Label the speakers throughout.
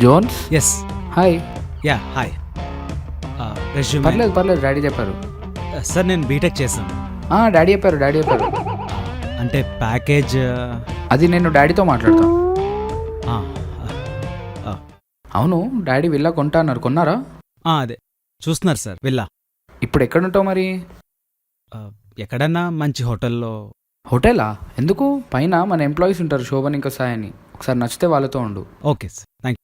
Speaker 1: Jones.
Speaker 2: Yes.
Speaker 1: Hi.
Speaker 2: Yeah hi. Resume.
Speaker 1: పర్లేదు పర్లేదు, daddy చెప్పారు.
Speaker 2: సార్ నేను బీటెక్ చేశాను.
Speaker 1: డాడీ చెప్పారు.
Speaker 2: అంటే ప్యాకేజ్
Speaker 1: అది నేను డాడీతో మాట్లాడతాను. అవును, డాడీ విల్లా కొంటా అన్నారు, కొన్నారా?
Speaker 2: అదే చూస్తున్నారు సార్ విల్లా.
Speaker 1: ఇప్పుడు ఎక్కడుంటావు మరి?
Speaker 2: ఎక్కడన్నా మంచి హోటల్లో.
Speaker 1: హోటలా? ఎందుకు? పైన మన ఎంప్లాయీస్ ఉంటారు, శోభన్ ఇంకా సాయి అని. ఒకసారి నచ్చితే వాళ్ళతో ఉండు.
Speaker 2: Okay sir, thank you.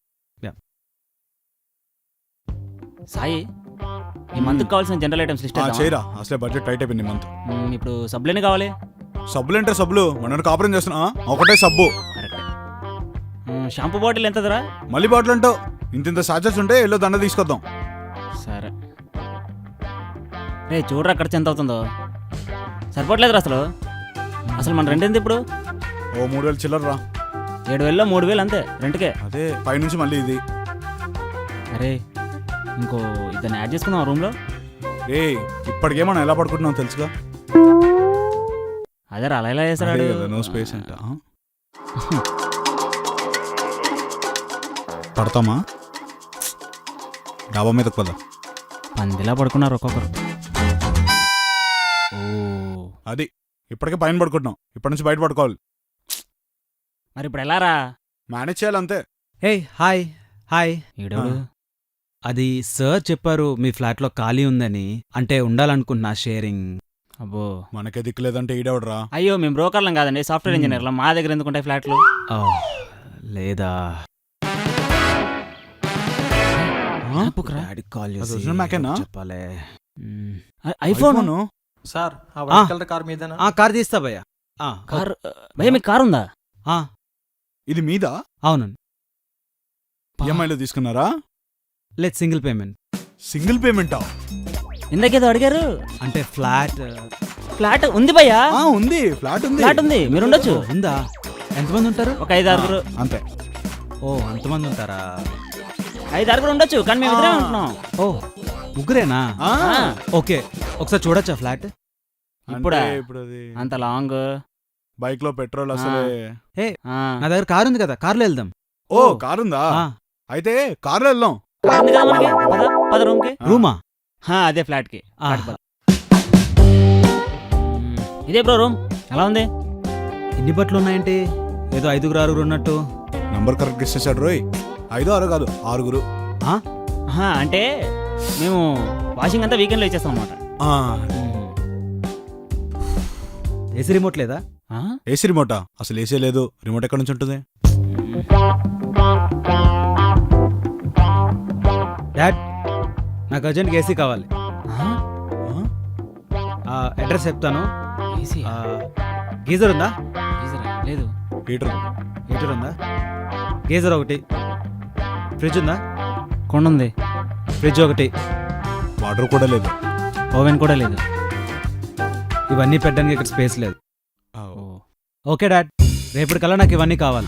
Speaker 3: Sai, ఈ మంత్కి కావాల్సిన జనరల్ ఐటమ్స్ లిస్ట్
Speaker 4: చేయరా, అసలే బడ్జెట్ టైట్ అయిపోయింది మంత్.
Speaker 3: ఇప్పుడు సబ్బులేని కావాలి.
Speaker 4: సబ్బులు అంటే సబ్బులు, మన కాపురం చేస్తున్నా ఒకటే సబ్బు.
Speaker 3: కరెక్ట్. షాంపూ బాటిల్ ఎంత ధర?
Speaker 4: మళ్ళీ బాటిల్ అంటావు, ఇంత చార్జెస్ ఉంటే ఎల్లో దండ తీసుకొద్దాం.
Speaker 3: సరే రే, చూడరా ఖర్చు ఎంత అవుతుందో. సరిపోవట్లేదు అసలు మన రెంట్ ఎంత ఇప్పుడు?
Speaker 4: ఓ 3000 చిల్లర రా.
Speaker 3: 7,000లో 3,000 అంతే రెంట్కే.
Speaker 4: అదే పైనుంచి మళ్ళీ ఇది.
Speaker 3: అరే ఇంకో ఇద్దరిని యాడ్ చేసుకుందాం రూమ్లో.
Speaker 4: ఇప్పటికే మనం ఎలా పడుకుంటున్నాం తెలుసుగా.
Speaker 3: అదే అలా ఎలా చేస్తాడు.
Speaker 4: నో స్పేస్ అంట. పడతామా? డాబా మీద పద.
Speaker 3: పందిలా పడుకున్నారు ఒక్కొక్కరు.
Speaker 4: అది ఇప్పటికే పైన పడుకుంటున్నాం, ఇప్పటి నుంచి బయట పడుకోవాలి.
Speaker 3: మరి ఇప్పుడు ఎలా రా?
Speaker 4: మేనేజ్ చేయాలంతే.
Speaker 2: Hey hi. హాయ్.
Speaker 3: ఈడోడు
Speaker 2: అది సార్ చెప్పారు మీ ఫ్లాట్లో ఖాళీ ఉందని, అంటే ఉండాలనుకుంటున్నా షేరింగ్.
Speaker 3: అబ్బో,
Speaker 4: మనకే దిక్కులేదంటే ఈడవడరా.
Speaker 3: అయ్యో మేము బ్రోకర్లం కాదండి, సాఫ్ట్వేర్ ఇంజనీర్లం. మా దగ్గర ఎందుకుంటాయి ఫ్లాట్లు?
Speaker 2: లేదా
Speaker 4: అది original Mac ఏనా?
Speaker 2: చెప్పాలే.
Speaker 3: ఐఫోన్
Speaker 5: సార్ కార్ మీద
Speaker 2: కార్ తీస్తా భయ్యా.
Speaker 3: కార్ భయ్య, మీకు కార్ ఉందా?
Speaker 4: ఇది మీద
Speaker 2: అవునండి.
Speaker 4: ఈఎంఐలో తీసుకున్నారా?
Speaker 2: లేదు, సింగిల్ పేమెంట్.
Speaker 4: సింగిల్ పేమెంటా?
Speaker 3: ఇందాకేదో అడిగారు.
Speaker 2: అంటే ఫ్లాట్
Speaker 3: ఫ్లాట్ ఉంది భయ్యా.
Speaker 4: ఉంది, ఫ్లాట్ ఉంది.
Speaker 3: ఫ్లాట్ ఉంది, మీరు ఉండొచ్చు.
Speaker 2: ఉందా? ఎంతమంది ఉంటారు?
Speaker 3: ఒక 5-6.
Speaker 4: అంతే.
Speaker 2: ఓ అంతమంది ఉంటారా?
Speaker 3: 5-6 ఉండొచ్చు, కానీ మేము ఇద్దరే ఉంటున్నాం.
Speaker 2: ఓ ముగ్గురేనా? ఓకే, ఒకసారి చూడొచ్చా ఫ్లాట్?
Speaker 3: ఇప్పుడా?
Speaker 4: ఇప్పుడు అది
Speaker 3: అంత లాంగ్
Speaker 4: బైక్ లో పెట్రోల్ అసలే.
Speaker 2: నా దగ్గర కార్ ఉంది కదా, కార్లో వెళ్దాం.
Speaker 4: ఓ కార్ ఉందా? అయితే కార్లో వెళ్దాం.
Speaker 3: పద రూమ్ కి.
Speaker 2: రూమా?
Speaker 3: అదే ఫ్లాట్ కి. ఇదే బ్రో రూమ్. ఎలా ఉంది?
Speaker 2: ఎన్ని బట్టలు ఉన్నాయంటే? ఏదో 5-6 ఉన్నట్టు.
Speaker 4: నంబర్ కరెక్ట్ ఇచ్చేసాడు రోయ్. 5-6 కాదు, 6.
Speaker 3: అంటే మేము వాషింగ్ అంతా వీకెండ్ లో ఇచ్చేస్తాం అన్నమాట.
Speaker 2: ఏసీ రిమోట్ లేదా?
Speaker 4: ఏసీ రిమోటా? అసలు ఏసీ లేదు, రిమోట్ ఎక్కడి నుంచి ఉంటుంది?
Speaker 2: డాడ్, నాకు అర్జెంట్గా ఏసీ కావాలి. అడ్రస్ చెప్తాను. గీజర్ ఉందా?
Speaker 3: లేదు.
Speaker 4: హీటర్
Speaker 2: ఉందా? గీజర్ ఒకటి. ఫ్రిడ్జ్ ఉందా?
Speaker 3: కొండ ఉంది.
Speaker 2: ఫ్రిడ్జ్ ఒకటి.
Speaker 4: వాటర్ కూడా లేదు.
Speaker 3: ఓవెన్ కూడా లేదు.
Speaker 2: ఇవన్నీ పెట్టడానికి ఇక్కడ స్పేస్ లేదు. ఓకే డాడ్, రేపటికల్లా నాకు ఇవన్నీ కావాలి.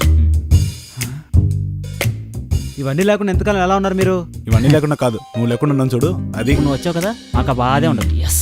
Speaker 2: ఇవన్నీ లేకుండా ఎంతకాలం ఎలా ఉన్నారు మీరు?
Speaker 4: ఇవన్నీ లేకుండా కాదు, నువ్వు లేకుండా ఉన్నాను చూడు. అది
Speaker 3: నువ్వు వచ్చావు కదా, మాకు బాధే ఉండదు. ఎస్.